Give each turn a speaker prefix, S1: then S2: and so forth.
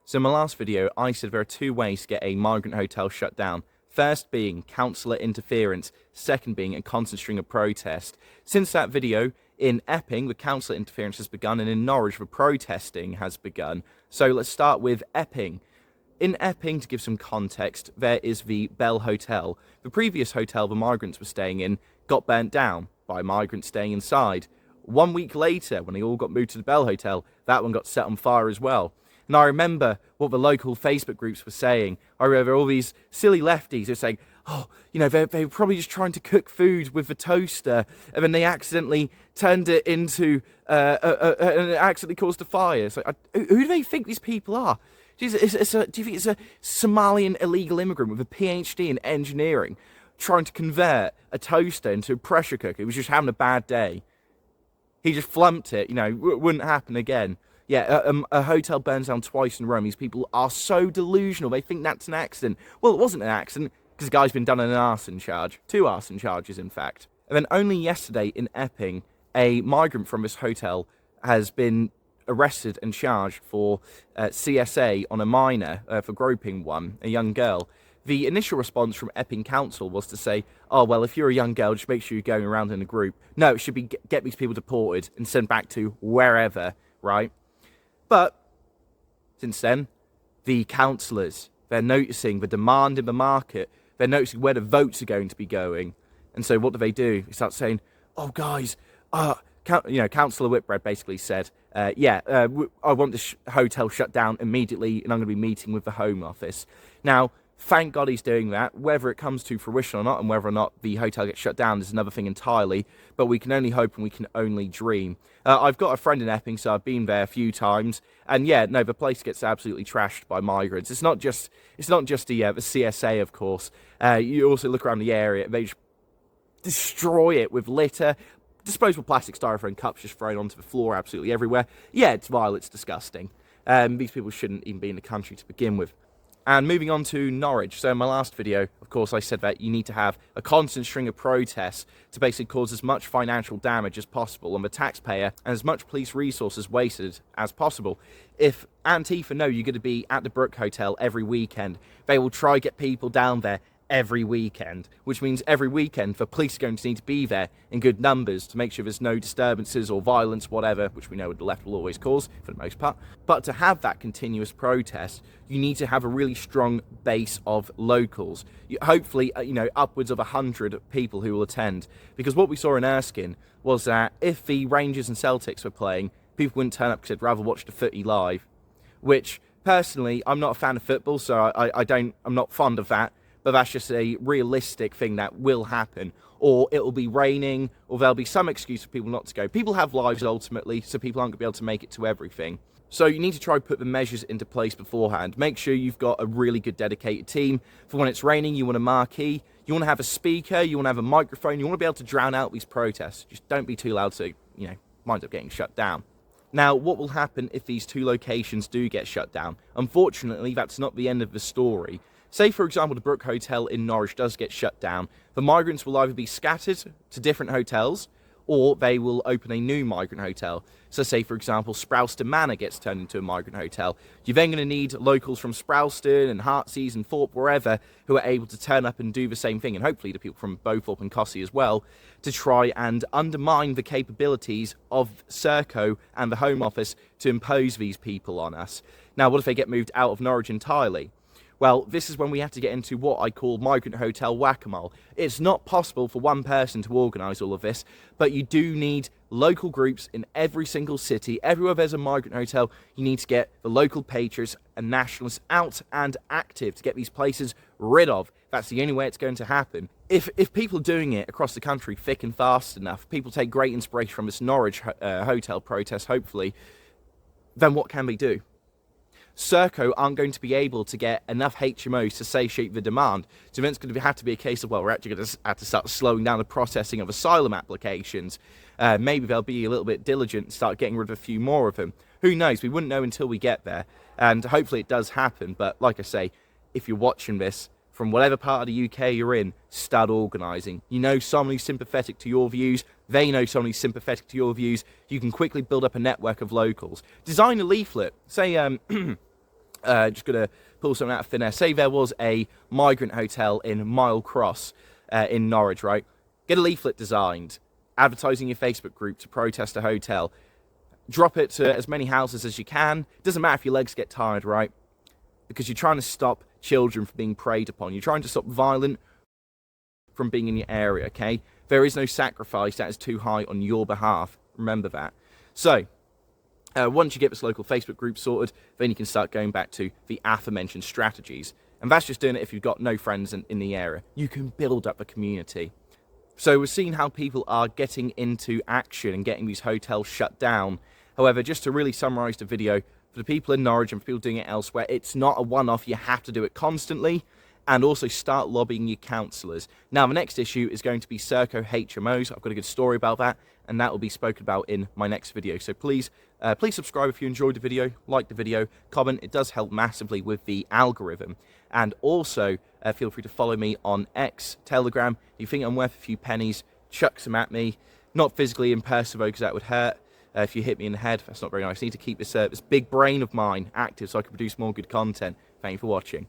S1: So in my last video, I said there are two ways to get a migrant hotel shut down. First being councillor interference, second being a constant string of protest. Since that video, in Epping, the councillor interference has begun, and in Norwich, the protesting has begun. So let's start with Epping. In Epping, to give some context, there is the Bell Hotel. The previous hotel the migrants were staying in got burnt down by migrants staying inside. 1 week later, when they all got moved to the Bell Hotel, that one got set on fire as well. And I remember what the local Facebook groups were saying. I remember all these silly lefties were saying, oh, you know, they were probably just trying to cook food with the toaster, and then they accidentally turned it into, and it accidentally caused a fire. It's like, who do they think these people are? Do you think it's a Somalian illegal immigrant with a PhD in engineering trying to convert a toaster into a pressure cooker? He was just having a bad day. He just flumped it, you know, it wouldn't happen again. Yeah, a hotel burns down twice in Rome. These people are so delusional. They think that's an accident. Well, it wasn't an accident because the guy's been done an arson charge. 2 arson charges, in fact. And then only yesterday in Epping, a migrant from this hotel has been arrested and charged for CSA on a minor for groping one, a young girl. The initial response from Epping Council was to say, oh, well, if you're a young girl, just make sure you're going around in a group. No, it should be get these people deported and sent back to wherever, right? But since then, the councillors, they're noticing the demand in the market. They're noticing where the votes are going to be going. And so what do? They start saying, oh, guys, Councillor Whitbread basically said, I want this hotel shut down immediately, and I'm going to be meeting with the Home Office. Now, thank God he's doing that. Whether it comes to fruition or not, and whether or not the hotel gets shut down is another thing entirely, but we can only hope and we can only dream. I've got a friend in Epping, so I've been there a few times, and yeah, no, the place gets absolutely trashed by migrants. It's not just the CSA, of course. You also look around the area, they just destroy it with litter, disposable plastic styrofoam cups just thrown onto the floor absolutely everywhere. Yeah, it's vile, it's disgusting. These people shouldn't even be in the country to begin with. And moving on to Norwich. So in my last video, of course, I said that you need to have a constant string of protests to basically cause as much financial damage as possible on the taxpayer and as much police resources wasted as possible. If Antifa know you're going to be at the Brook Hotel every weekend, they will try to get people down there every weekend, which means every weekend the police are going to need to be there in good numbers to make sure there's no disturbances or violence, whatever, which we know the left will always cause for the most part. But to have that continuous protest, you need to have a really strong base of locals. Hopefully, upwards of 100 people who will attend. Because what we saw in Erskine was that if the Rangers and Celtics were playing, people wouldn't turn up because they'd rather watch the footy live. Which, personally, I'm not a fan of football, so I'm not fond of that. But that's just a realistic thing that will happen. Or it'll be raining, or there'll be some excuse for people not to go. People have lives ultimately, so people aren't going to be able to make it to everything. So you need to try to put the measures into place beforehand. Make sure you've got a really good dedicated team. For when it's raining, you want a marquee, you want to have a speaker, you want to have a microphone, you want to be able to drown out these protests. Just don't be too loud so, winds up getting shut down. Now, what will happen if these two locations do get shut down? Unfortunately, that's not the end of the story. Say, for example, the Brook Hotel in Norwich does get shut down. The migrants will either be scattered to different hotels, or they will open a new migrant hotel. So say, for example, Sprowston Manor gets turned into a migrant hotel. You're then going to need locals from Sprowston and Heartsease and Thorpe, wherever, who are able to turn up and do the same thing, and hopefully the people from Beauthorpe and Cossey as well, to try and undermine the capabilities of Serco and the Home Office to impose these people on us. Now, what if they get moved out of Norwich entirely? Well, this is when we have to get into what I call migrant hotel whack-a-mole. It's not possible for one person to organise all of this, but you do need local groups in every single city. Everywhere there's a migrant hotel, you need to get the local patriots and nationalists out and active to get these places rid of. That's the only way it's going to happen. If people are doing it across the country thick and fast enough, people take great inspiration from this Norwich hotel protest, hopefully, then what can we do? Serco aren't going to be able to get enough HMOs to satiate the demand. So then it's going to have to be a case of, well, we're actually going to have to start slowing down the processing of asylum applications. Maybe they'll be a little bit diligent and start getting rid of a few more of them. Who knows? We wouldn't know until we get there. And hopefully it does happen. But like I say, if you're watching this from whatever part of the UK you're in, start organising. You know someone who's sympathetic to your views. They know someone who's sympathetic to your views. You can quickly build up a network of locals. Design a leaflet. Say, Just going to pull something out of thin air. Say there was a migrant hotel in Mile Cross in Norwich, right? Get a leaflet designed, advertising your Facebook group to protest a hotel. Drop it to as many houses as you can. Doesn't matter if your legs get tired, right? Because you're trying to stop children from being preyed upon. You're trying to stop violent from being in your area, okay? There is no sacrifice that is too high on your behalf. Remember that. So, once you get this local Facebook group sorted, then you can start going back to the aforementioned strategies. And that's just doing it if you've got no friends in the area. You can build up a community. So we're seeing how people are getting into action and getting these hotels shut down. However, just to really summarise the video, for the people in Norwich and for people doing it elsewhere, it's not a one-off. You have to do it constantly. And also start lobbying your councillors. Now, the next issue is going to be Serco HMOs. I've got a good story about that, and that will be spoken about in my next video. So please subscribe if you enjoyed the video, like the video, comment. It does help massively with the algorithm. And also, feel free to follow me on X, Telegram. If you think I'm worth a few pennies, chuck some at me. Not physically in person, though, because that would hurt. If you hit me in the head, that's not very nice. I need to keep this big brain of mine active so I can produce more good content. Thank you for watching.